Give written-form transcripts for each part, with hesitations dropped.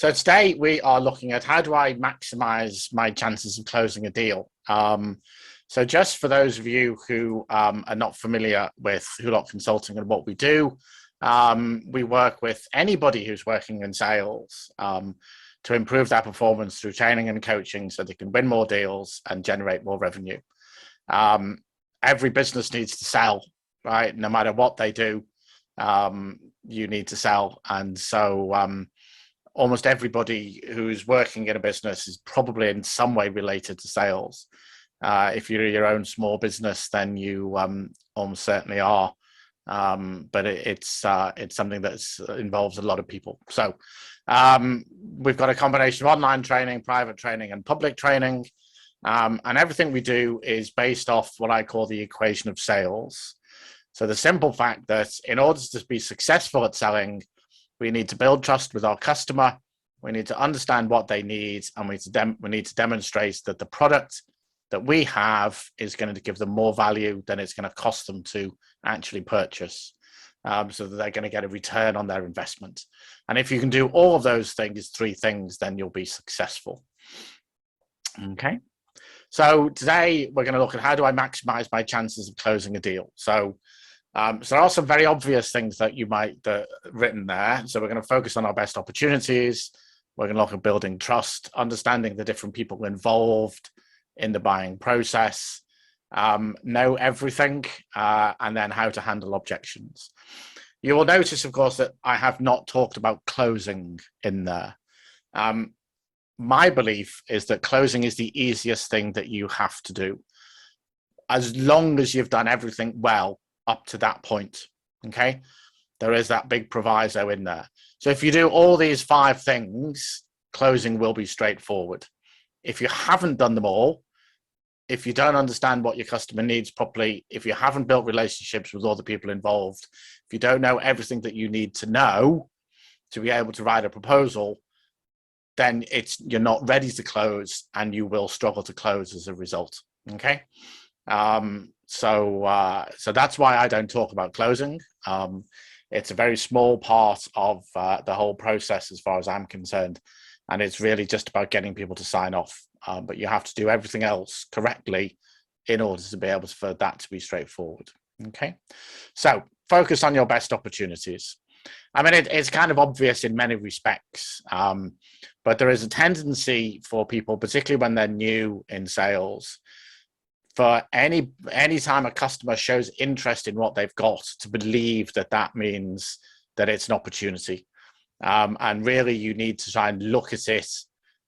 So today we are looking at how do I maximize my chances of closing a deal. So just for those of you who are not familiar with Hulock Consulting and what we do, we work with anybody who's working in sales to improve their performance through training and coaching so they can win more deals and generate more revenue. Every business needs to sell, right? No matter what they do, you need to sell. And so almost everybody who's working in a business is probably in some way related to sales. If you're your own small business, then you almost certainly are. But it's something that involves a lot of people. So we've got a combination of online training, private training, and public training. And everything we do is based off what I call the equation of sales. So the simple fact that in order to be successful at selling, we need to build trust with our customer. We need to understand what they need, and we need to demonstrate that the product that we have is going to give them more value than it's going to cost them to actually purchase, so that they're going to get a return on their investment. And if you can do all of those things, three things, then you'll be successful. Okay. So today we're going to look at how do I maximize my chances of closing a deal. So there are some very obvious things that you might written there. So we're going to focus on our best opportunities. We're going to look at building trust, understanding the different people involved in the buying process, know everything, and then how to handle objections. You will notice, of course, that I have not talked about closing in there. My belief is that closing is the easiest thing that you have to do, as long as you've done everything well up to that point. Okay, there is that big proviso in there. So if you do all these 5 things, closing will be straightforward. If you haven't done them all, if you don't understand what your customer needs properly, if you haven't built relationships with all the people involved, if you don't know everything that you need to know to be able to write a proposal, then you're not ready to close, and you will struggle to close as a result. Okay. So that's why I don't talk about closing. It's a very small part of the whole process as far as I'm concerned. And it's really just about getting people to sign off. But you have to do everything else correctly in order to be able for that to be straightforward. Okay. So focus on your best opportunities. I mean, it's kind of obvious in many respects, but there is a tendency for people, particularly when they're new in sales, for any time a customer shows interest in what they've got, to believe that that means that it's an opportunity. And really, you need to try and look at it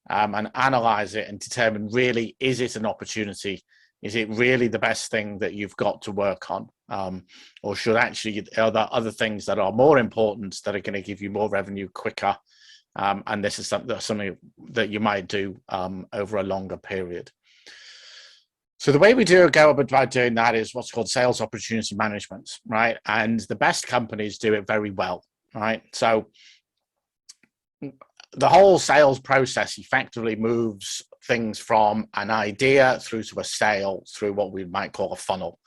and analyze it and determine, really, is it an opportunity? Is it really the best thing that you've got to work on? Or should actually, are there other things that are more important that are going to give you more revenue quicker? And this is something that you might do over a longer period. So the way we go about doing that is what's called sales opportunity management, right? And the best companies do it very well, right? So the whole sales process effectively moves things from an idea through to a sale through what we might call a funnel.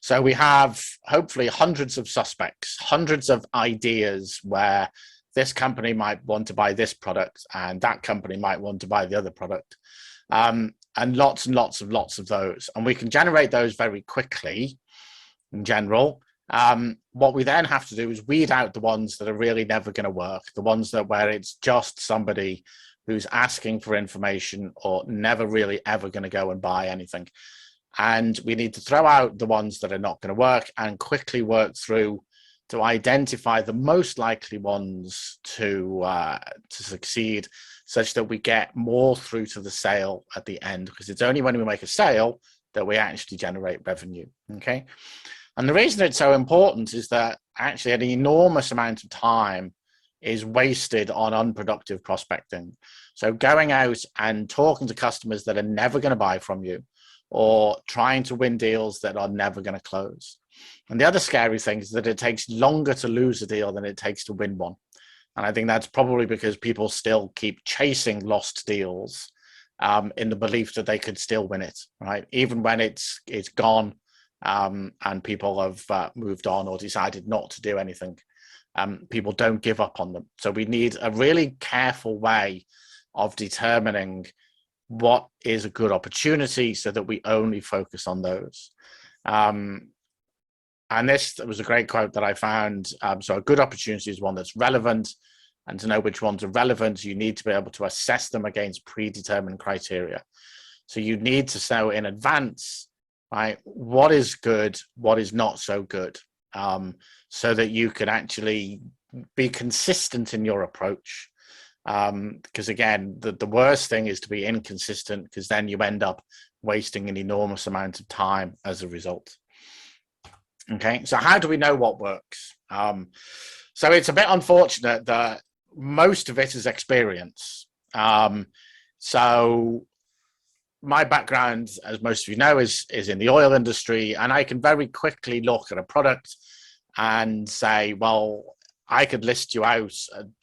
So we have hopefully hundreds of suspects, hundreds of ideas where this company might want to buy this product and that company might want to buy the other product. And lots of those. And we can generate those very quickly in general. What we then have to do is weed out the ones that are really never going to work, the ones where it's just somebody who's asking for information or never really ever going to go and buy anything. And we need to throw out the ones that are not going to work and quickly work through to identify the most likely ones to succeed, such that we get more through to the sale at the end, because it's only when we make a sale that we actually generate revenue. Okay. And the reason it's so important is that actually an enormous amount of time is wasted on unproductive prospecting. So going out and talking to customers that are never going to buy from you, or trying to win deals that are never going to close. And the other scary thing is that it takes longer to lose a deal than it takes to win one. And I think that's probably because people still keep chasing lost deals in the belief that they could still win it, right? Even when it's gone and people have moved on or decided not to do anything. people don't give up on them. So we need a really careful way of determining what is a good opportunity so that we only focus on those. And this was a great quote that I found. So a good opportunity is one that's relevant, and to know which ones are relevant, you need to be able to assess them against predetermined criteria. So you need to know in advance, right, what is good, what is not so good, so that you can actually be consistent in your approach. Because again, the worst thing is to be inconsistent, because then you end up wasting an enormous amount of time as a result. Okay, so how do we know what works? So it's a bit unfortunate that most of it is experience. So my background, as most of you know, is in the oil industry, and I can very quickly look at a product and say, well, I could list you out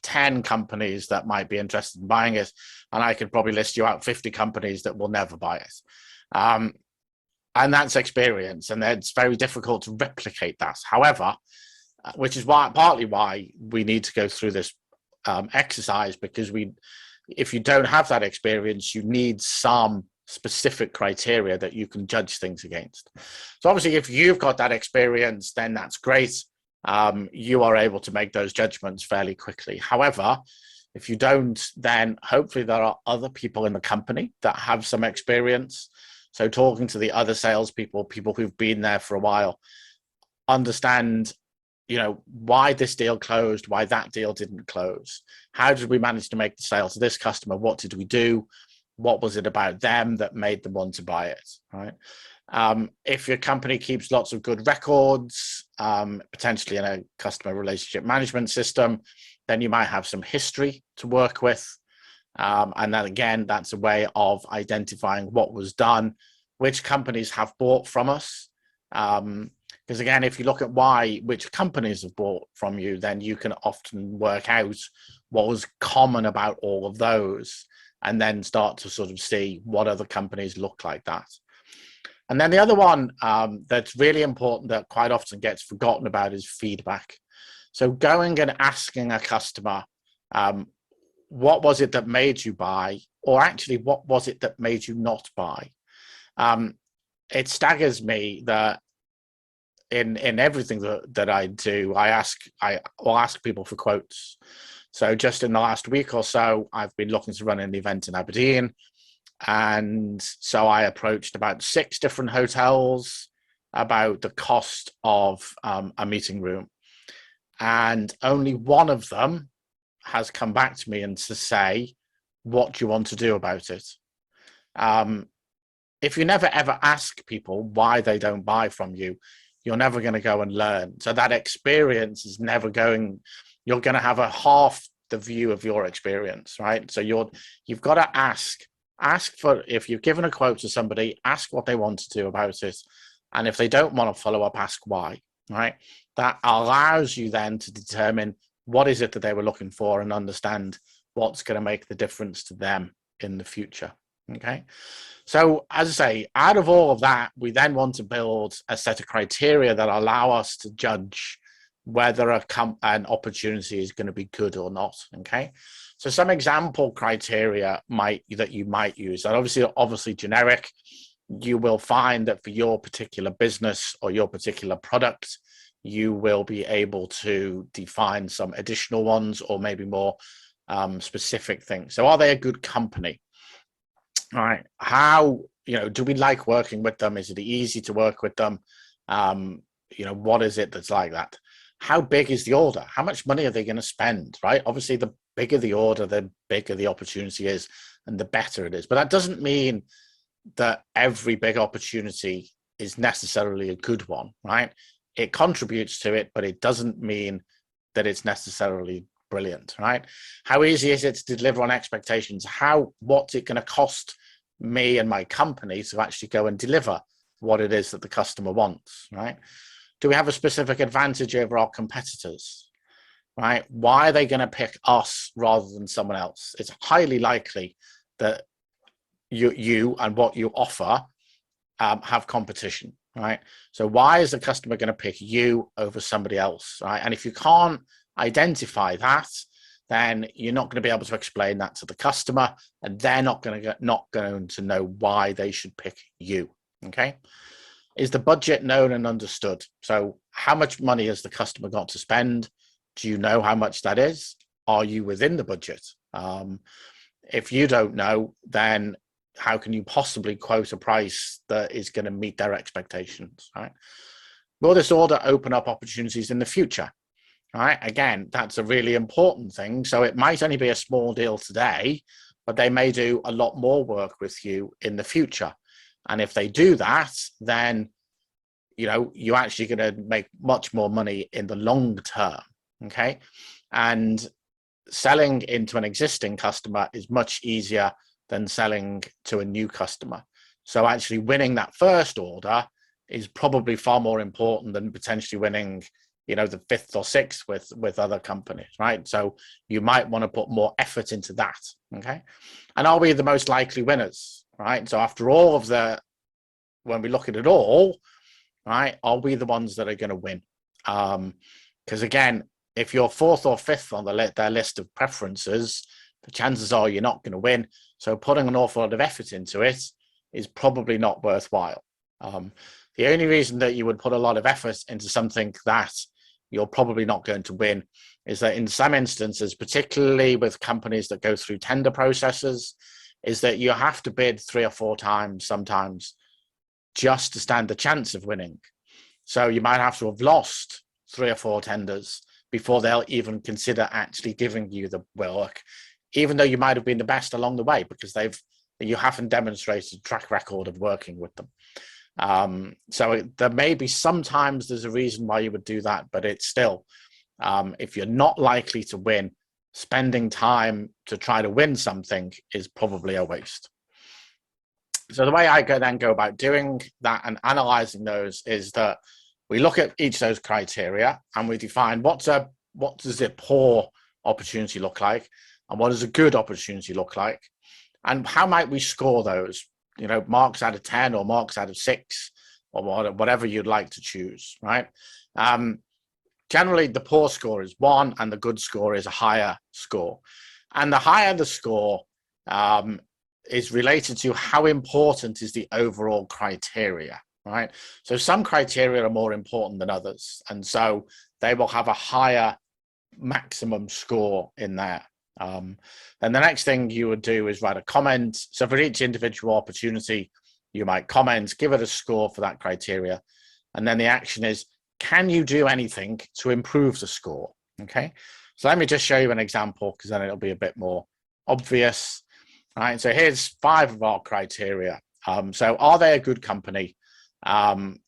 10 companies that might be interested in buying it, and I could probably list you out 50 companies that will never buy it. And that's experience, and it's very difficult to replicate that. However, which is partly why we need to go through this exercise, because if you don't have that experience, you need some specific criteria that you can judge things against. So obviously, if you've got that experience, then that's great. You are able to make those judgments fairly quickly. However, if you don't, then hopefully there are other people in the company that have some experience. So talking to the other salespeople, people who've been there for a while, understand, why this deal closed, why that deal didn't close. How did we manage to make the sale to this customer? What did we do? What was it about them that made them want to buy it, right? If your company keeps lots of good records, potentially in a customer relationship management system, then you might have some history to work with. And then again, that's a way of identifying what was done, which companies have bought from us. Because again, if you look at which companies have bought from you, then you can often work out what was common about all of those, and then start to sort of see what other companies look like that. And then the other one that's really important that quite often gets forgotten about is feedback. So going and asking a customer, what was it that made you buy? Or actually, what was it that made you not buy? It staggers me that in everything that I do, I will ask people for quotes. So just in the last week or so, I've been looking to run an event in Aberdeen. And so I approached about 6 different hotels about the cost of a meeting room. And only one of them has come back to me and to say, what do you want to do about it? If you never ever ask people why they don't buy from you, you're never going to go and learn. So that experience is never going, you're going to have a half the view of your experience, right? So you've got to ask for, if you've given a quote to somebody, ask what they want to do about it. And if they don't want to follow up, ask why, right? That allows you then to determine what is it that they were looking for and understand what's going to make the difference to them in the future. Okay. So as I say, out of all of that, we then want to build a set of criteria that allow us to judge whether an opportunity is going to be good or not. Okay. So some example criteria that you might use, and obviously generic. You will find that for your particular business or your particular product, you will be able to define some additional ones or maybe more specific things. So are they a good company? All right. How, do we like working with them? Is it easy to work with them? What is it that's like that? How big is the order? How much money are they going to spend, right? Obviously, the bigger the order, the bigger the opportunity is and the better it is. But that doesn't mean that every big opportunity is necessarily a good one, right? It contributes to it, but it doesn't mean that it's necessarily brilliant, right? How easy is it to deliver on expectations? What's it going to cost me and my company to actually go and deliver what it is that the customer wants, right? Do we have a specific advantage over our competitors, right? Why are they going to pick us rather than someone else? It's highly likely that you and what you offer have competition, right? So why is the customer going to pick you over somebody else, right? And if you can't identify that, then you're not going to be able to explain that to the customer, and they're not going to know why they should pick you. Okay. Is the budget known and understood? So how much money has the customer got to spend? Do you know how much that is? Are you within the budget? If you don't know, then how can you possibly quote a price that is going to meet their expectations, right? Will this order open up opportunities in the future? All right, again, that's a really important thing. So it might only be a small deal today, but they may do a lot more work with you in the future. And if they do that, then, you know, you're actually going to make much more money in the long term. Okay. And selling into an existing customer is much easier than selling to a new customer. So actually winning that first order is probably far more important than potentially winning, you know, the fifth or sixth with other companies, right? So you might want to put more effort into that. Okay. And are we the most likely winners, right? So after all of when we look at it all, right, are we the ones that are going to win? Because again, if you're fourth or fifth on their list of preferences, the chances are you're not going to win. So putting an awful lot of effort into it is probably not worthwhile. The only reason that you would put a lot of effort into something that you're probably not going to win is that in some instances, particularly with companies that go through tender processes, is that you have to bid 3 or 4 times sometimes just to stand the chance of winning. So you might have to have lost 3 or 4 tenders before they'll even consider actually giving you the work, even though you might have been the best along the way, because you haven't demonstrated a track record of working with them. So there may be sometimes there's a reason why you would do that, but it's still, if you're not likely to win, spending time to try to win something is probably a waste. So the way I then go about doing that and analyzing those is that we look at each of those criteria and we define what does a poor opportunity look like and what does a good opportunity look like, and how might we score those, you know, marks out of 10 or marks out of 6 or whatever you'd like to choose, right? Generally, the poor score is 1 and the good score is a higher score. And the higher the score is related to how important is the overall criteria, right? So some criteria are more important than others, and so they will have a higher maximum score in there. Then the next thing you would do is write a comment. So for each individual opportunity, you might comment, give it a score for that criteria. And then the action is, can you do anything to improve the score? Okay. So let me just show you an example, because then it'll be a bit more obvious. All right. So here's 5 of our criteria. So are they a good company? The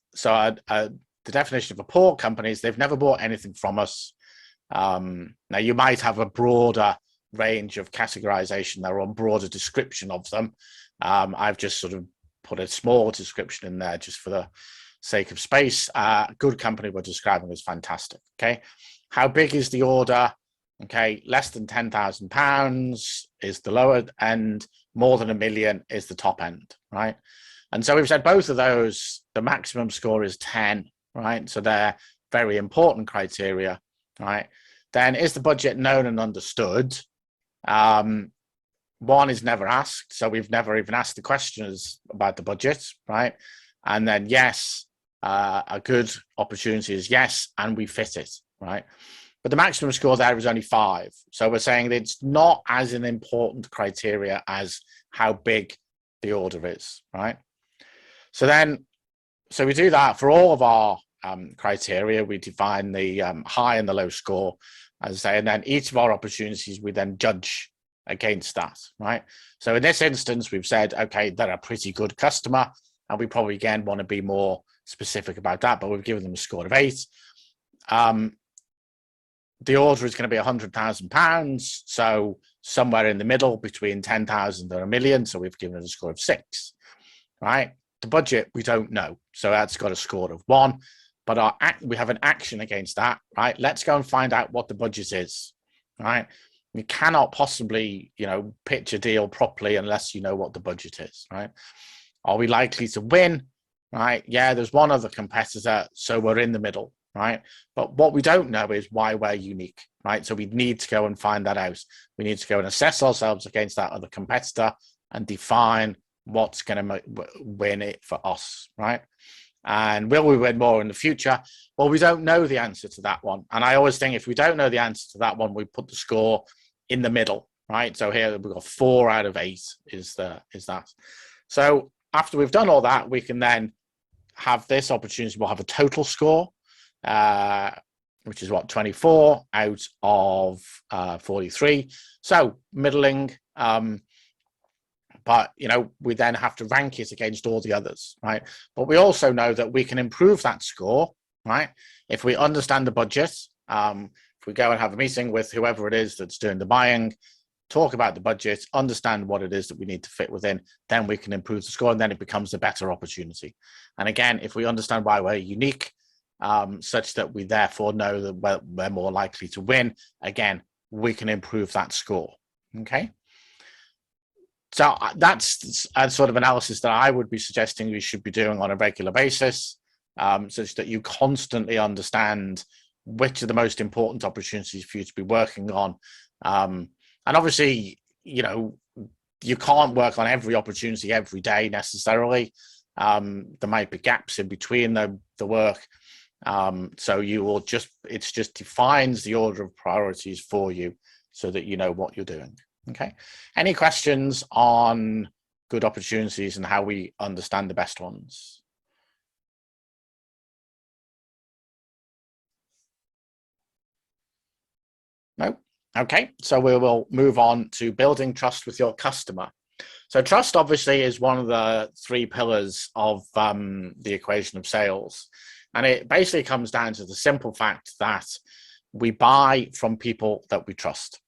definition of a poor company is they've never bought anything from us. Now you might have a broader range of categorization there, or a broader description of them. I've just sort of put a small description in there just for the sake of space. Good company we're describing as fantastic. Okay. How big is the order? Okay. Less than £10,000 is the lower end. More than $1 million is the top end. Right. And so we've said both of those, the maximum score is 10. Right. So they're very important criteria. Right. Then is the budget known and understood? 1 is never asked. So we've never even asked the questions about the budget. Right. And then yes, a good opportunity is yes, and we fit it. Right. But the maximum score there is only 5. So we're saying that it's not as an important criteria as how big the order is. Right. So we do that for all of our criteria. We define the high and the low score, as I say, and then each of our opportunities we then judge against that, right? So in this instance, we've said, okay, they're a pretty good customer, and we probably again want to be more specific about that, but we've given them a score of 8. The order is going to be £100,000, so somewhere in the middle between 10,000 and $1 million. So we've given it a score of 6, right? The budget we don't know, so that's got a score of 1. But we have an action against that, right? Let's go and find out what the budget is, right? You cannot possibly, pitch a deal properly unless you know what the budget is, right? Are we likely to win, right? Yeah, there's one other competitor, so we're in the middle, right? But what we don't know is why we're unique, right? So we need to go and find that out. We need to go and assess ourselves against that other competitor and define what's going to win it for us, right? And will we win more in the future? Well, we don't know the answer to that one. And I always think if we don't know the answer to that one, we put the score in the middle, right? So here we've got 4 out of 8 is that. So after we've done all that, we can then have this opportunity. We'll have a total score, which is what, 24 out of 43. So middling, but we then have to rank it against all the others, right? But we also know that we can improve that score, right? If we understand the budget, if we go and have a meeting with whoever it is that's doing the buying, talk about the budget, understand what it is that we need to fit within, then we can improve the score, and then it becomes a better opportunity. And again, if we understand why we're unique, such that we therefore know that we're more likely to win, again, we can improve that score, okay? So that's a sort of analysis that I would be suggesting we should be doing on a regular basis, such that you constantly understand which are the most important opportunities for you to be working on. And obviously, you can't work on every opportunity every day necessarily. There might be gaps in between the work. So it just defines the order of priorities for you so that you know what you're doing. Okay. Any questions on good opportunities and how we understand the best ones? No. Okay, so we will move on to building trust with your customer. So trust obviously is one of the 3 pillars of the equation of sales. And it basically comes down to the simple fact that we buy from people that we trust.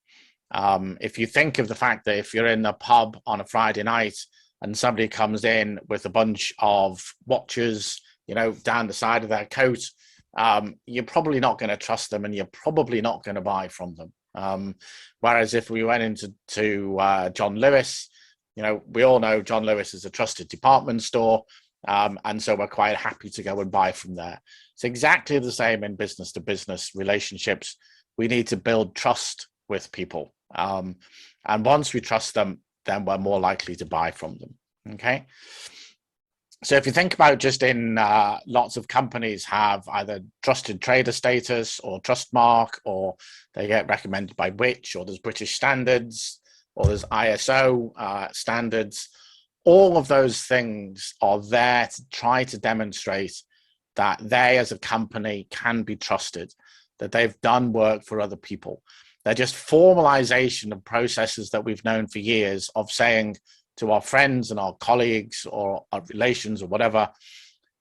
If you think of the fact that if you're in a pub on a Friday night and somebody comes in with a bunch of watches, down the side of their coat, you're probably not going to trust them, and you're probably not going to buy from them. Whereas if we went into John Lewis, we all know John Lewis is a trusted department store, and so we're quite happy to go and buy from there. It's exactly the same in business to business relationships. We need to build trust with people, and once we trust them, then we're more likely to buy from them. Okay. So if you think about just in lots of companies have either trusted trader status or trust mark, or they get recommended by which, or there's British standards, or there's ISO standards. All of those things are there to try to demonstrate that they as a company can be trusted, that they've done work for other people. They're just formalization of processes that we've known for years of saying to our friends and our colleagues or our relations or whatever,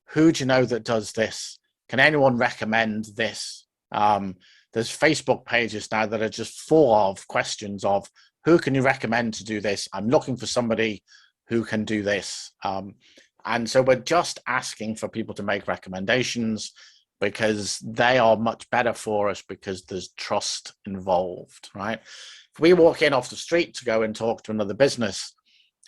who do you know that does this? Can anyone recommend this? There's Facebook pages now that are just full of questions of who can you recommend to do this? I'm looking for somebody who can do this. And so we're just asking for people to make recommendations because they are much better for us because there's trust involved, right? If we walk in off the street to go and talk to another business,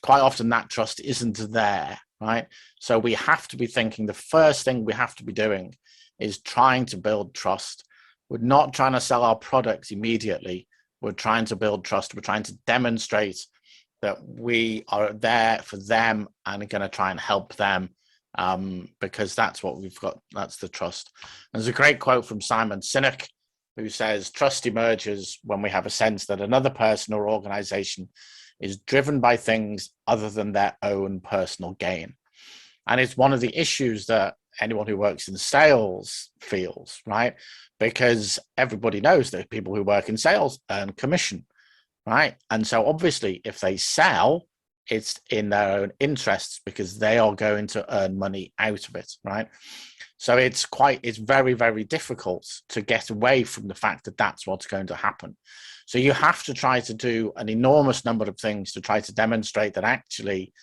quite often that trust isn't there, right? So we have to be thinking the first thing we have to be doing is trying to build trust. We're not trying to sell our products immediately. We're trying to build trust. We're trying to demonstrate that we are there for them and are going to try and help them because that's what we've got. That's the trust. There's a great quote from Simon Sinek who says, trust emerges when we have a sense that another person or organization is driven by things other than their own personal gain. And it's one of the issues that anyone who works in sales feels, right? Because everybody knows that people who work in sales earn commission, right? And so obviously if they sell, it's in their own interests because they are going to earn money out of it, right? So it's very, very difficult to get away from the fact that that's what's going to happen. So you have to try to do an enormous number of things to try to demonstrate that actually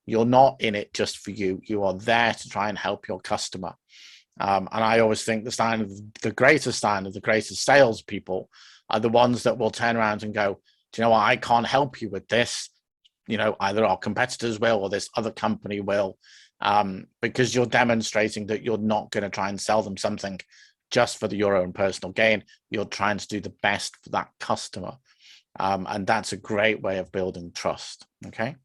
you're not in it just for you. You are there to try and help your customer. And I always think the greatest salespeople are the ones that will turn around and go, do you know what, I can't help you with this. Either our competitors will or this other company will, because you're demonstrating that you're not going to try and sell them something just for your own personal gain. You're trying to do the best for that customer. And that's a great way of building trust. Okay.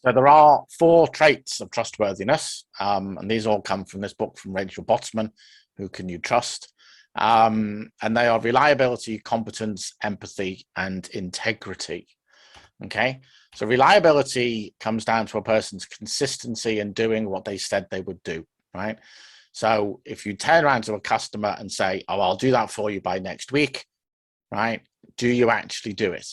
So there are 4 traits of trustworthiness, and these all come from this book from Rachel Botsman, Who Can You Trust? And they are reliability, competence, empathy, and integrity. Okay, so reliability comes down to a person's consistency in doing what they said they would do, right? So if you turn around to a customer and say, oh, I'll do that for you by next week, right? Do you actually do it?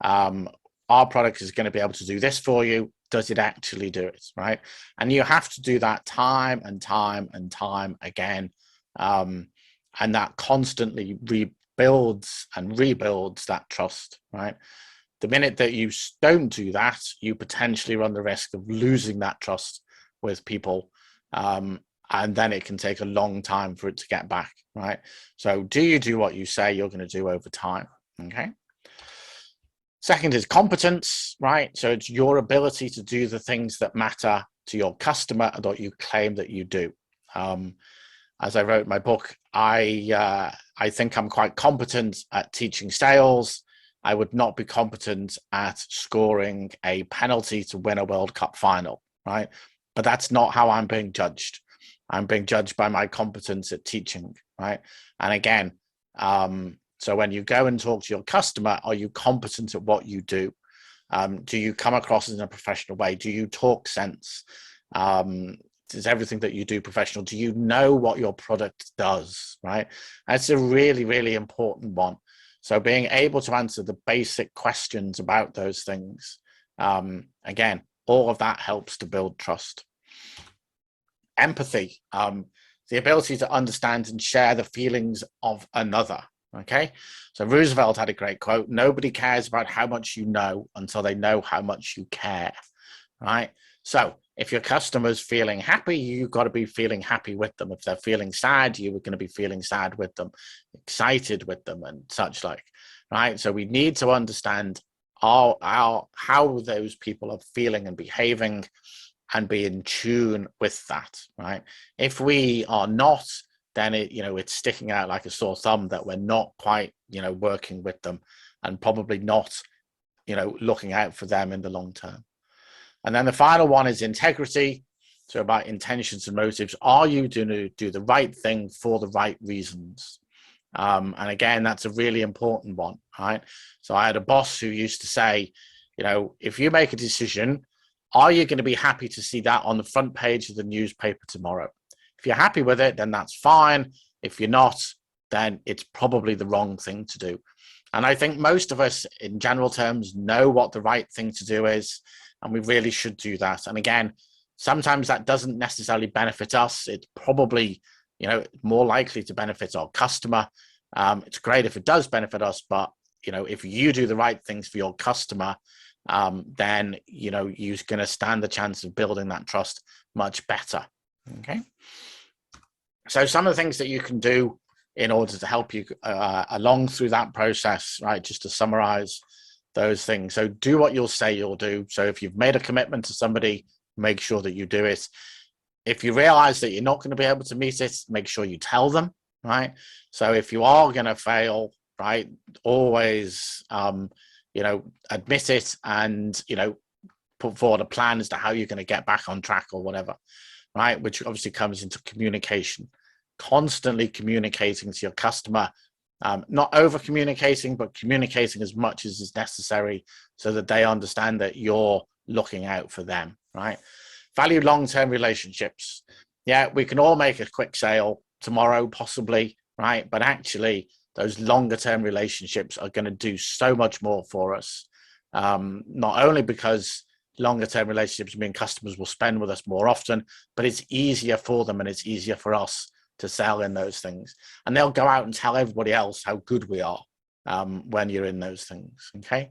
Our product is going to be able to do this for you. Does it actually do it, right? And you have to do that time and time and time again. And that constantly rebuilds and rebuilds that trust, right? The minute that you don't do that, you potentially run the risk of losing that trust with people. And then it can take a long time for it to get back, right? So do you do what you say you're going to do over time, okay? Second is competence, right? So it's your ability to do the things that matter to your customer and what you claim that you do. As I wrote in my book, I think I'm quite competent at teaching sales. I would not be competent at scoring a penalty to win a World Cup final, right? But that's not how I'm being judged. I'm being judged by my competence at teaching, right? And again, so when you go and talk to your customer, are you competent at what you do? Do you come across in a professional way? Do you talk sense? Is everything that you do professional? Do you know what your product does, right? That's a really, really important one. So being able to answer the basic questions about those things, again, all of that helps to build trust. Empathy, the ability to understand and share the feelings of another. Okay, so Roosevelt had a great quote: nobody cares about how much you know until they know how much you care, right? So if your customer's feeling happy, you've got to be feeling happy with them. If they're feeling sad, you are going to be feeling sad with them, excited with them, and such like, right? So we need to understand how those people are feeling and behaving and be in tune with that, right? If we are not, then it's sticking out like a sore thumb that we're not quite, working with them and probably not, looking out for them in the long term. And then the final one is integrity. So about intentions and motives. Are you going to do the right thing for the right reasons? And again, that's a really important one, right? So I had a boss who used to say, if you make a decision, are you going to be happy to see that on the front page of the newspaper tomorrow? If you're happy with it, then that's fine. If you're not, then it's probably the wrong thing to do. And I think most of us in general terms know what the right thing to do is, and we really should do that. And again, sometimes that doesn't necessarily benefit us. It's probably, more likely to benefit our customer. It's great if it does benefit us, but, if you do the right things for your customer, then, you're going to stand the chance of building that trust much better. Okay. So some of the things that you can do in order to help you along through that process, right? Just to summarize those things. So do what you'll say you'll do. So if you've made a commitment to somebody, make sure that you do it. If you realize that you're not going to be able to meet it, make sure you tell them, right? So if you are going to fail, right, always, admit it and, put forward a plan as to how you're going to get back on track or whatever, right? Which obviously comes into communication, constantly communicating to your customer, not over communicating, but communicating as much as is necessary so that they understand that you're looking out for them, right? Value long-term relationships. Yeah, we can all make a quick sale tomorrow, possibly, right? But actually, those longer-term relationships are going to do so much more for us. Not only because longer-term relationships mean customers will spend with us more often, but it's easier for them and it's easier for us to sell in those things. And they'll go out and tell everybody else how good we are when you're in those things, okay?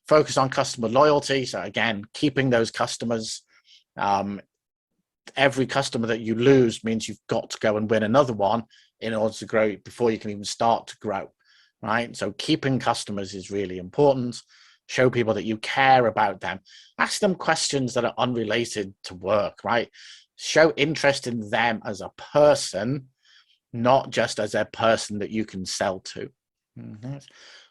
Focus on customer loyalty. So again, keeping those customers. Every customer that you lose means you've got to go and win another one in order to grow before you can even start to grow, right? So keeping customers is really important. Show people that you care about them. Ask them questions that are unrelated to work, right? Show interest in them as a person not just as a person that you can sell to. Mm-hmm.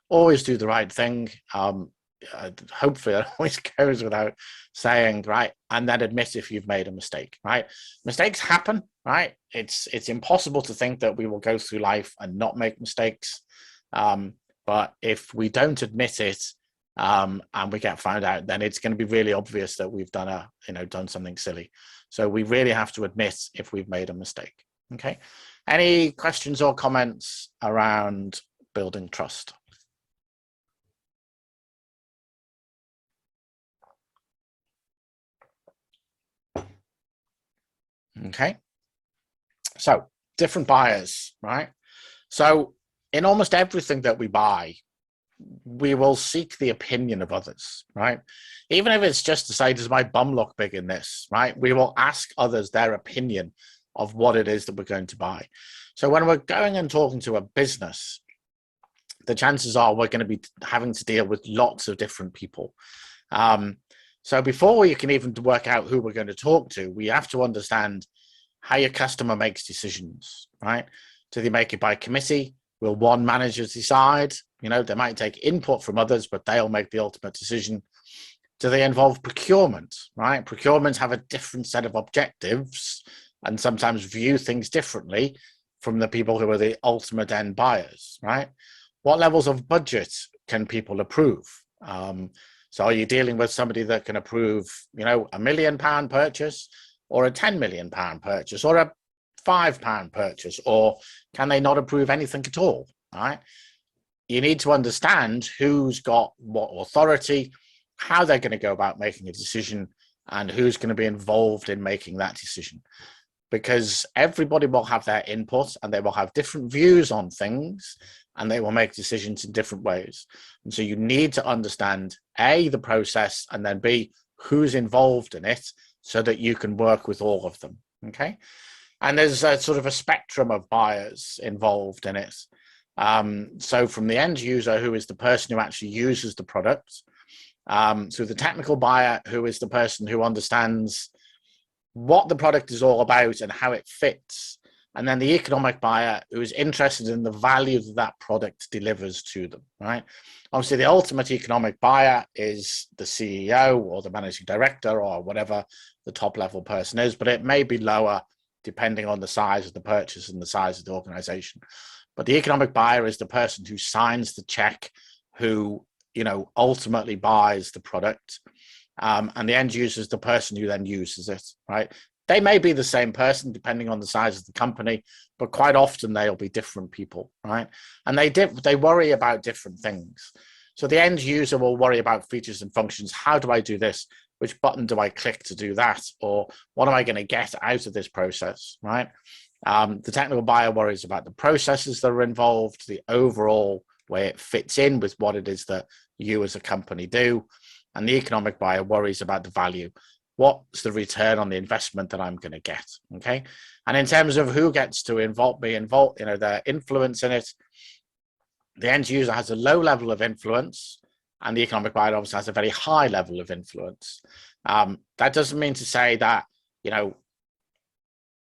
Always do the right thing. Hopefully it always goes without saying, right? And then admit if you've made a mistake, right? Mistakes happen, right? It's impossible to think that we will go through life and not make mistakes. But if we don't admit it, and we get found out, then it's going to be really obvious that we've done done something silly. So we really have to admit if we've made a mistake. Okay. Any questions or comments around building trust? Okay. So different buyers, right? So in almost everything that we buy, we will seek the opinion of others, right? Even if it's just to say, does my bum look big in this, right? We will ask others their opinion of what it is that we're going to buy. So when we're going and talking to a business, the chances are we're going to be having to deal with lots of different people. So before you can even work out who we're going to talk to, we have to understand how your customer makes decisions, right? Do they make it by committee? Will one manager decide? They might take input from others, but they'll make the ultimate decision. Do they involve procurement, right? Procurements have a different set of objectives and sometimes view things differently from the people who are the ultimate end buyers, right? What levels of budget can people approve? So are you dealing with somebody that can approve, £1 million purchase or a £10 million purchase or a £5 purchase, or can they not approve anything at all, right? You need to understand who's got what authority, how they're going to go about making a decision, and who's going to be involved in making that decision. Because everybody will have their input and they will have different views on things and they will make decisions in different ways. And so you need to understand A, the process, and then B, who's involved in it so that you can work with all of them, okay? And there's a sort of a spectrum of buyers involved in it. So from the end user, who is the person who actually uses the product, to the technical buyer, who is the person who understands what the product is all about and how it fits, and then the economic buyer, who is interested in the value that that product delivers to them, right? Obviously, the ultimate economic buyer is the CEO or the managing director or whatever the top level person is, but it may be lower depending on the size of the purchase and the size of the organization. But the economic buyer is the person who signs the check, who ultimately buys the product, and the end user is the person who then uses it, right? They may be the same person depending on the size of the company, but quite often they'll be different people, right? And they worry about different things. So the end user will worry about features and functions. How do I do this? Which button do I click to do that? Or what am I going to get out of this process, right? The technical buyer worries about the processes that are involved, the overall way it fits in with what it is that you as a company do. And the economic buyer worries about the value. What's the return on the investment that I'm going to get? Okay. And in terms of who gets to be involved, their influence in it, the end user has a low level of influence, and the economic buyer obviously has a very high level of influence. That doesn't mean to say that,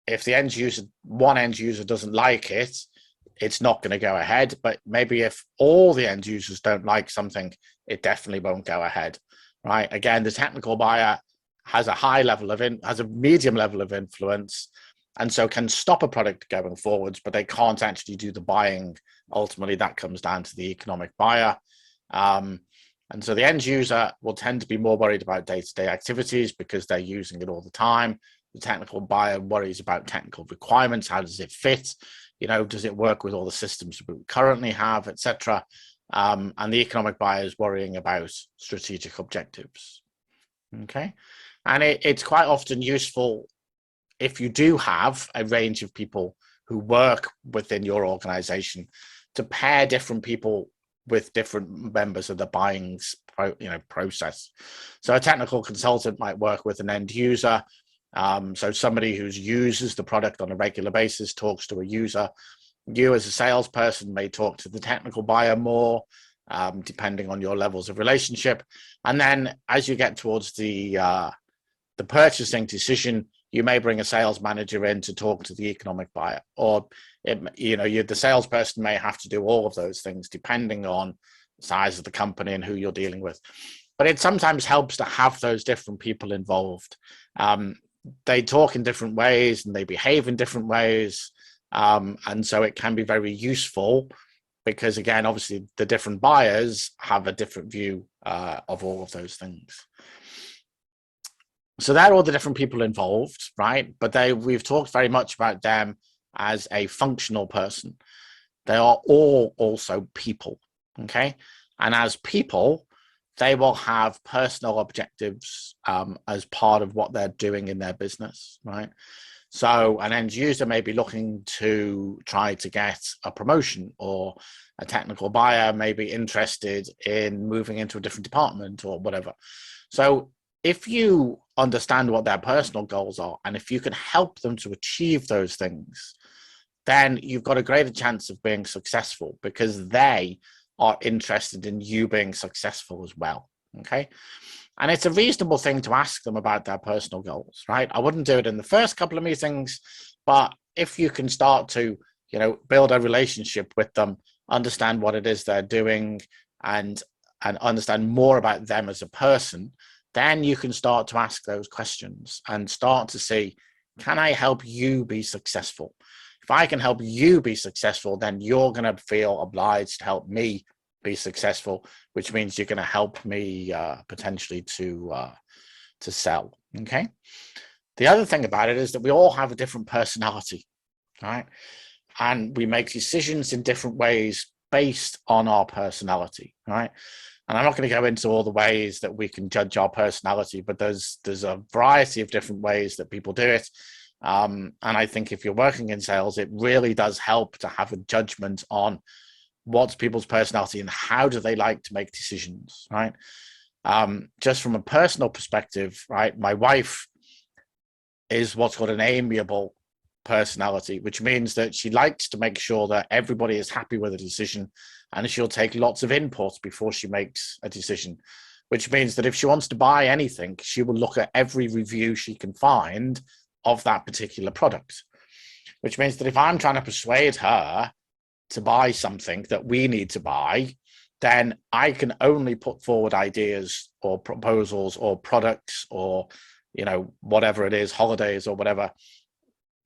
if the one end user doesn't like it, it's not going to go ahead. But maybe if all the end users don't like something, it definitely won't go ahead, right? Again, the technical buyer has a medium level of influence, and so can stop a product going forwards, but they can't actually do the buying. Ultimately, that comes down to the economic buyer. And so the end user will tend to be more worried about day-to-day activities because they're using it all the time. The technical buyer worries about technical requirements. How does it fit? Does it work with all the systems we currently have, etc.? And the economic buyer is worrying about strategic objectives. Okay. And it's quite often useful if you do have a range of people who work within your organization to pair different people with different members of the buying process. So a technical consultant might work with an end user. So somebody who uses the product on a regular basis talks to a user. You as a salesperson may talk to the technical buyer more, depending on your levels of relationship. And then as you get towards the purchasing decision, you may bring a sales manager in to talk to the economic buyer, or the salesperson may have to do all of those things depending on the size of the company and who you're dealing with. But it sometimes helps to have those different people involved. They talk in different ways and they behave in different ways. And so it can be very useful because, again, obviously the different buyers have a different view of all of those things. So they're all the different people involved, right? But we've talked very much about them as a functional person. They are all also people, okay? And as people, they will have personal objectives as part of what they're doing in their business, right? So an end user may be looking to try to get a promotion, or a technical buyer may be interested in moving into a different department or whatever. So if you understand what their personal goals are, and if you can help them to achieve those things, then you've got a greater chance of being successful because they are interested in you being successful as well, okay? And it's a reasonable thing to ask them about their personal goals, right? I wouldn't do it in the first couple of meetings, but if you can start to, build a relationship with them, understand what it is they're doing, and understand more about them as a person, then you can start to ask those questions and start to see, can I help you be successful? If I can help you be successful, then you're going to feel obliged to help me be successful, which means you're going to help me potentially to sell. Okay. The other thing about it is that we all have a different personality, right? And we make decisions in different ways based on our personality, right? And I'm not going to go into all the ways that we can judge our personality, but there's a variety of different ways that people do it. And I think if you're working in sales, it really does help to have a judgment on what's people's personality and how do they like to make decisions, right? Just from a personal perspective, right? My wife is what's called an amiable personality, which means that she likes to make sure that everybody is happy with a decision, and she'll take lots of input before she makes a decision, which means that if she wants to buy anything, she will look at every review she can find of that particular product, which means that if I'm trying to persuade her to buy something that we need to buy, then I can only put forward ideas or proposals or products or, whatever it is, holidays or whatever,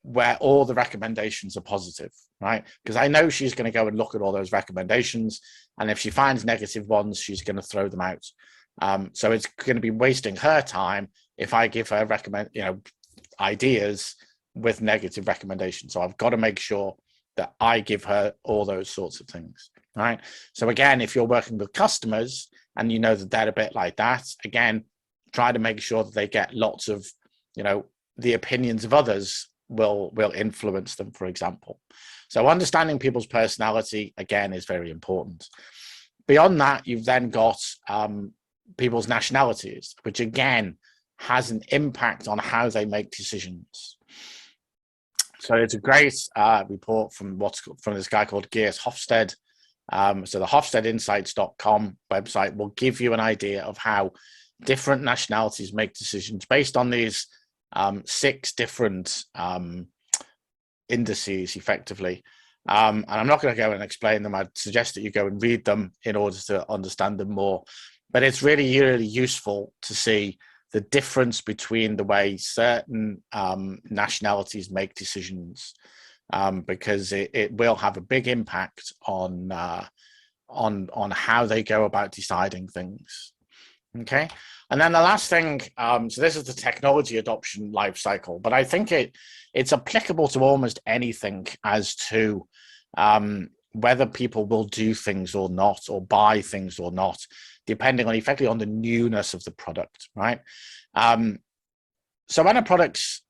where all the recommendations are positive, right? Because I know she's going to go and look at all those recommendations. And if she finds negative ones, she's going to throw them out. So it's going to be wasting her time if I give her ideas with negative recommendations. So I've got to make sure that I give her all those sorts of things, right? So again, if you're working with customers and you know that they're a bit like that, again, try to make sure that they get lots of, the opinions of others will influence them, for example. So understanding people's personality, again, is very important. Beyond that, you've then got people's nationalities, which again has an impact on how they make decisions. So it's a great report from this guy called Geert Hofstede. So the HofstedeInsights.com website will give you an idea of how different nationalities make decisions based on these 6 different indices, effectively. And I'm not going to go and explain them. I'd suggest that you go and read them in order to understand them more. But it's really, really useful to see the difference between the way certain nationalities make decisions, because it will have a big impact on how they go about deciding things. Okay, and then the last thing, so this is the technology adoption life cycle, but I think it's applicable to almost anything as to whether people will do things or not, or buy things or not, depending on effectively on the newness of the product, right? So when a product's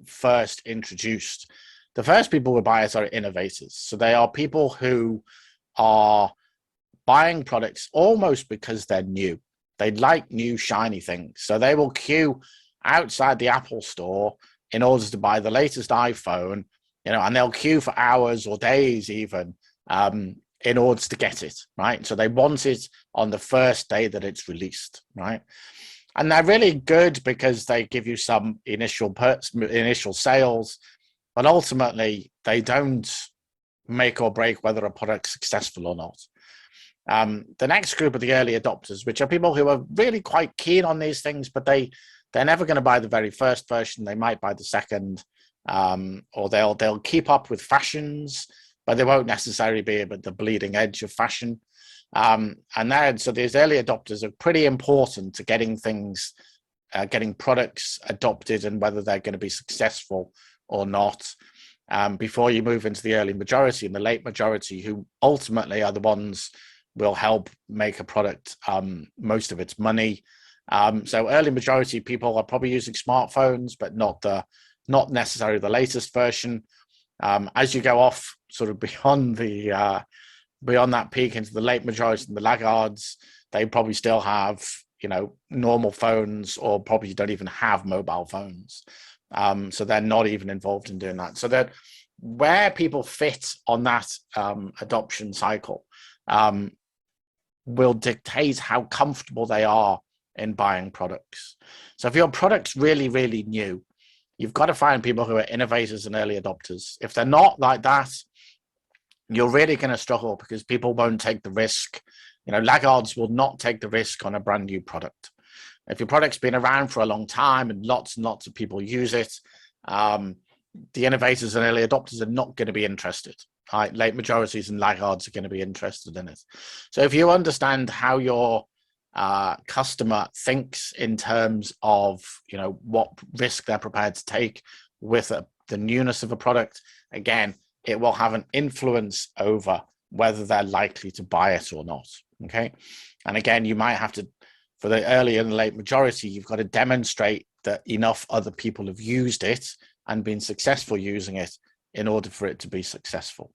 first introduced, the first people who buy it are innovators. So they are people who are buying products almost because they're new. They like new shiny things. So they will queue outside the Apple store in order to buy the latest iPhone, and they'll queue for hours or days even in order to get it, right? So they want it on the first day that it's released, right? And they're really good because they give you some initial sales, but ultimately they don't make or break whether a product's successful or not. The next group are the early adopters, which are people who are really quite keen on these things, but they're never going to buy the very first version. They might buy the second, or they'll keep up with fashions, but they won't necessarily be at the bleeding edge of fashion. So these early adopters are pretty important to getting things, getting products adopted and whether they're going to be successful or not, before you move into the early majority and the late majority, who ultimately are the ones will help make a product most of its money. So early majority people are probably using smartphones, but not necessarily the latest version. As you go off sort of beyond that peak into the late majority and the laggards, they probably still have, normal phones, or probably don't even have mobile phones. So they're not even involved in doing that. So that where people fit on that adoption cycle will dictate how comfortable they are in buying products. So if your product's really, really new, you've got to find people who are innovators and early adopters. If they're not like that, you're really going to struggle because people won't take the risk. Laggards will not take the risk on a brand new product. If your product's been around for a long time and lots of people use it, the innovators and early adopters are not going to be interested. Right? Late majorities and laggards are going to be interested in it. So if you understand how your customer thinks in terms of what risk they're prepared to take with the newness of a product, again, it will have an influence over whether they're likely to buy it or not. Okay. And again, you might have to, for the early and late majority, you've got to demonstrate that enough other people have used it and been successful using it in order for it to be successful.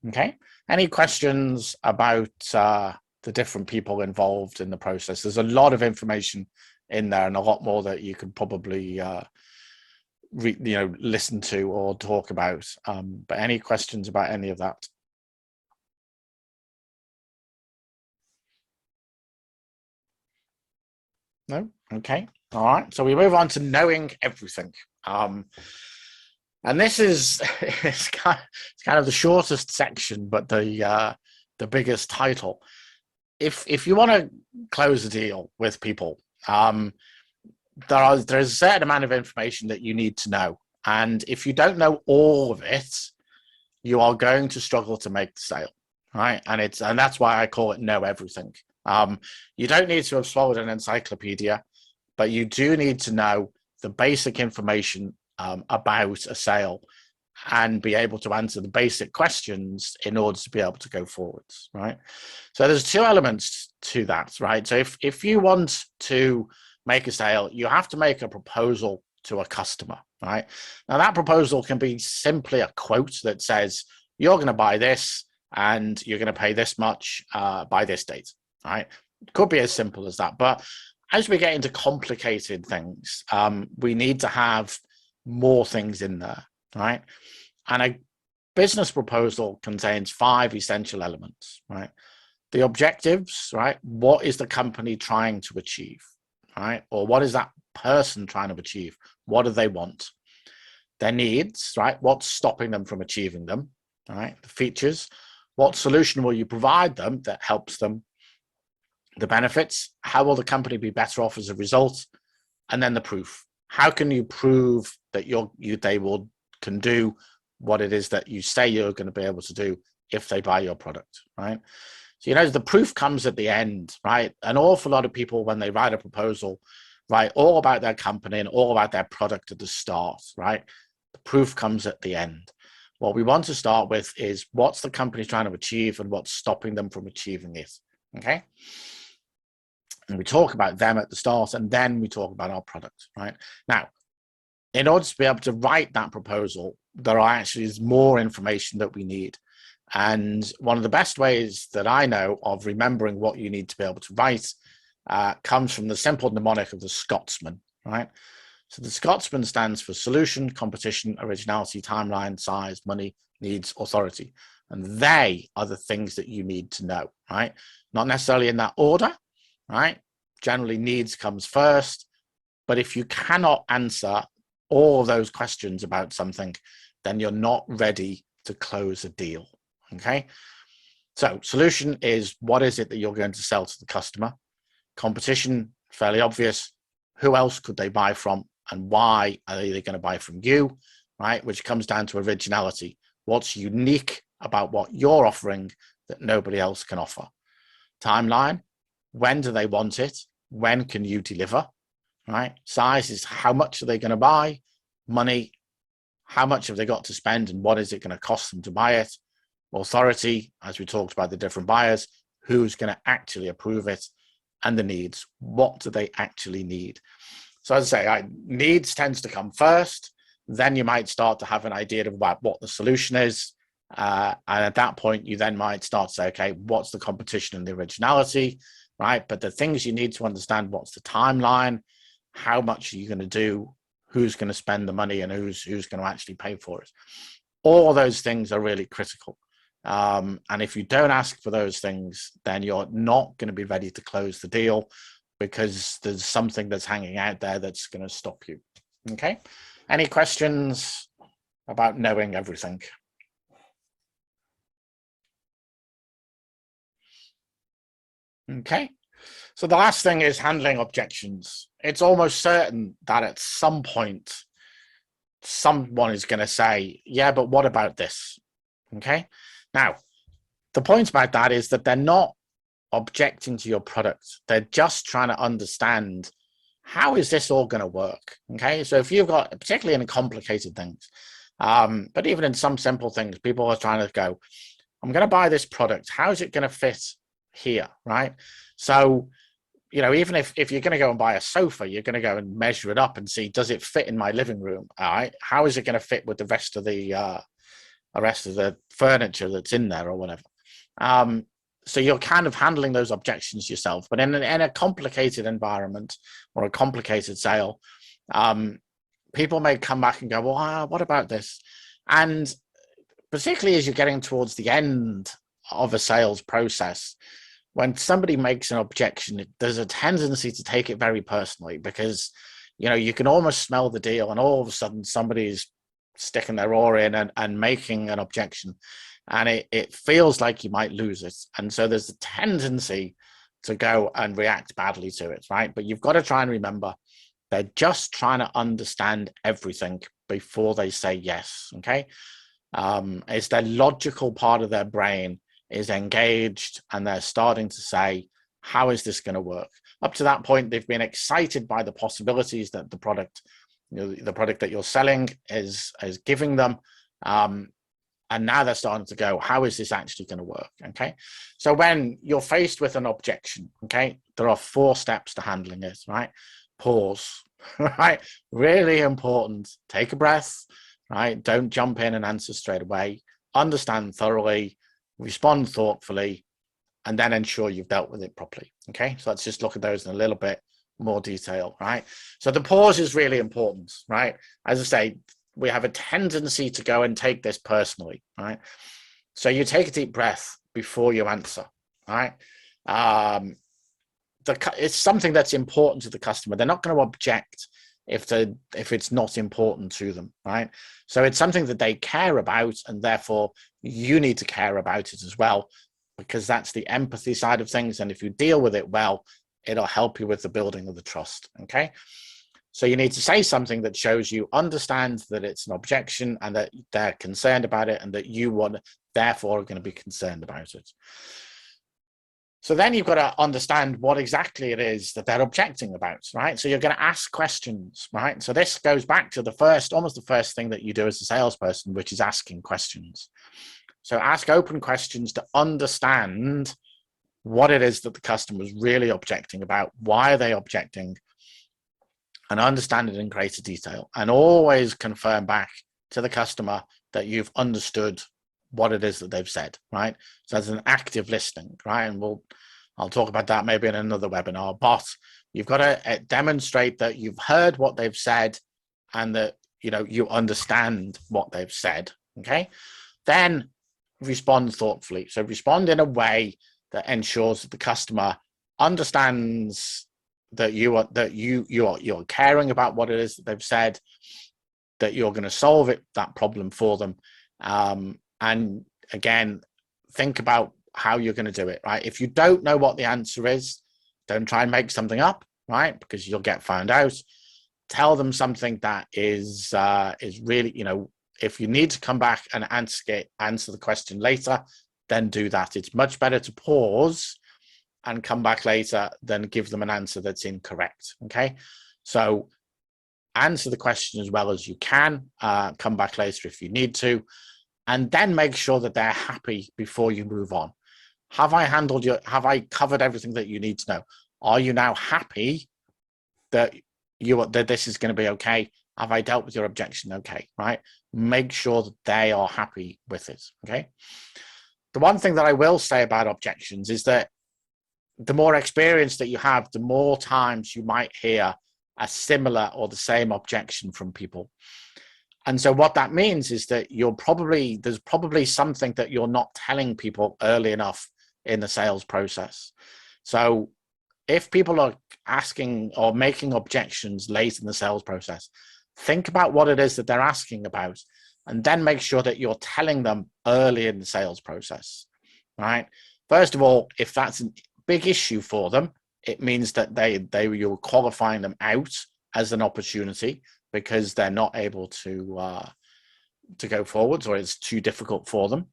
Okay. Any questions about the different people involved in the process? There's a lot of information in there and a lot more that you could probably listen to or talk about. But any questions about any of that? No? Okay. All right. So we move on to knowing everything. And this is it's kind of the shortest section, but the biggest title. If you want to close a deal with people, there's a certain amount of information that you need to know. And if you don't know all of it, you are going to struggle to make the sale, right? And that's why I call it know everything. You don't need to have swallowed an encyclopedia, but you do need to know the basic information about a sale and be able to answer the basic questions in order to be able to go forwards, right? So there's two elements to that, right? So if you want to make a sale, you have to make a proposal to a customer, right? Now that proposal can be simply a quote that says, you're going to buy this and you're going to pay this much by this date, right? It could be as simple as that. But as we get into complicated things, we need to have more things in there, right? And a business proposal contains 5 essential elements, right? The objectives, right? What is the company trying to achieve, right? Or what is that person trying to achieve? What do they want? Their needs, right? What's stopping them from achieving them, right? The features, what solution will you provide them that helps them? The benefits, how will the company be better off as a result? And then the proof. How can you prove that they can do what it is that you say you're going to be able to do if they buy your product, right? So, the proof comes at the end, right? An awful lot of people, when they write a proposal, write all about their company and all about their product at the start, right? The proof comes at the end. What we want to start with is what's the company trying to achieve and what's stopping them from achieving it, okay? And we talk about them at the start, and then we talk about our product, right? Now, in order to be able to write that proposal, there is more information that we need. And one of the best ways that I know of remembering what you need to be able to write comes from the simple mnemonic of the Scotsman, right? So the Scotsman stands for solution, competition, originality, timeline, size, money, needs, authority. And they are the things that you need to know, right? Not necessarily in that order, right? Generally, needs comes first. But if you cannot answer all of those questions about something, then you're not ready to close a deal. Okay. So solution is, what is it that you're going to sell to the customer? Competition, fairly obvious. Who else could they buy from, and why are they going to buy from you, right? Which comes down to originality. What's unique about what you're offering that nobody else can offer? Timeline, when do they want it? When can you deliver, right? Size is, how much are they going to buy? Money, how much have they got to spend, and what is it going to cost them to buy it? Authority, as we talked about the different buyers, who's going to actually approve it? And the needs, what do they actually need? So as I say, needs tends to come first. Then you might start to have an idea about what the solution is. And at that point, you then might start to say, okay, what's the competition and the originality, right? But the things you need to understand, what's the timeline? How much are you going to do? Who's going to spend the money, and who's going to actually pay for it? All those things are really critical. And if you don't ask for those things, then you're not going to be ready to close the deal, because there's something that's hanging out there that's going to stop you. Okay. Any questions about knowing everything? Okay. So the last thing is handling objections. It's almost certain that at some point, someone is going to say, yeah, but what about this? Okay. Now, the point about that is that they're not objecting to your product. They're just trying to understand, how is this all going to work? Okay. So if you've got, particularly in complicated things, but even in some simple things, people are trying to go, I'm going to buy this product. How is it going to fit here? Right. So, you know, even if you're going to go and buy a sofa, you're going to go and measure it up and see, does it fit in my living room? All right. How is it going to fit with the rest of the furniture that's in there or whatever? So you're kind of handling those objections yourself. But in a complicated environment or a complicated sale, people may come back and go, well, what about this? And particularly as you're getting towards the end of a sales process, when somebody makes an objection, there's a tendency to take it very personally, because, you know, you can almost smell the deal, and all of a sudden somebody's sticking their oar in and making an objection, and it feels like you might lose it. And so there's a tendency to go and react badly to it, right? But you've got to try and remember, they're just trying to understand everything before they say yes, okay? It's their logical part of their brain is engaged, and they're starting to say, how is this going to work? Up to that point, they've been excited by the possibilities that the product, you know, the product that you're selling is giving them. And now they're starting to go, how is this actually going to work? Okay. So when you're faced with an objection, okay, there are 4 steps to handling it, right? Pause, right? Really important. Take a breath, right? Don't jump in and answer straight away. Understand thoroughly, respond thoughtfully, and then ensure you've dealt with it properly. Okay. So let's just look at those in a little bit more detail, right? So the pause is really important, right? As I say, we have a tendency to go and take this personally, right? So you take a deep breath before you answer, right? It's something that's important to the customer. They're not going to object if it's not important to them, right? So it's something that they care about, and therefore you need to care about it as well, because that's the empathy side of things. And if you deal with it well, it'll help you with the building of the trust, okay? So you need to say something that shows you understand that it's an objection, and that they're concerned about it, and that you therefore are going to be concerned about it. So then you've got to understand what exactly it is that they're objecting about, right? So you're going to ask questions, right? So this goes back to almost the first thing that you do as a salesperson, which is asking questions. So ask open questions to understand what it is that the customer is really objecting about. Why are they objecting? And understand it in greater detail, and always confirm back to the customer that you've understood what it is that they've said, right? So there's an active listening, right? And I'll talk about that maybe in another webinar, but you've got to demonstrate that you've heard what they've said, and that, you know, you understand what they've said, okay? Then respond thoughtfully. So respond in a way that ensures that the customer understands that you're caring about what it is that they've said, that you're going to solve that problem for them. And again, think about how you're going to do it, right? If you don't know what the answer is, don't try and make something up, right? Because you'll get found out. Tell them something that is really, if you need to come back and answer the question later, then do that. It's much better to pause and come back later than give them an answer that's incorrect. Okay, so answer the question as well as you can. Come back later if you need to, and then make sure that they're happy before you move on. Have I covered everything that you need to know? Are you now happy that this is going to be okay? Have I dealt with your objection? Okay, right? Make sure that they are happy with it. Okay. The one thing that I will say about objections is that the more experience that you have, the more times you might hear a similar or the same objection from people. And so what that means is that there's probably something that you're not telling people early enough in the sales process. So if people are asking or making objections late in the sales process, think about what it is that they're asking about, and then make sure that you're telling them early in the sales process, right? First of all, if that's a big issue for them, it means that you're qualifying them out as an opportunity because they're not able to go forwards, or it's too difficult for them,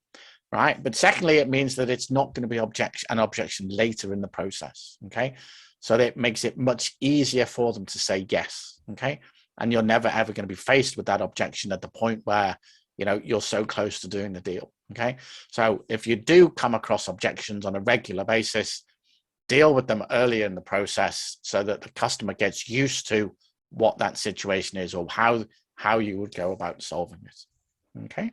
right? But secondly, it means that it's not going to be an objection later in the process, okay? So that it makes it much easier for them to say yes, okay? And you're never ever going to be faced with that objection at the point where you're so close to doing the deal, okay? So if you do come across objections on a regular basis, deal with them earlier in the process so that the customer gets used to what that situation is, or how you would go about solving it, okay?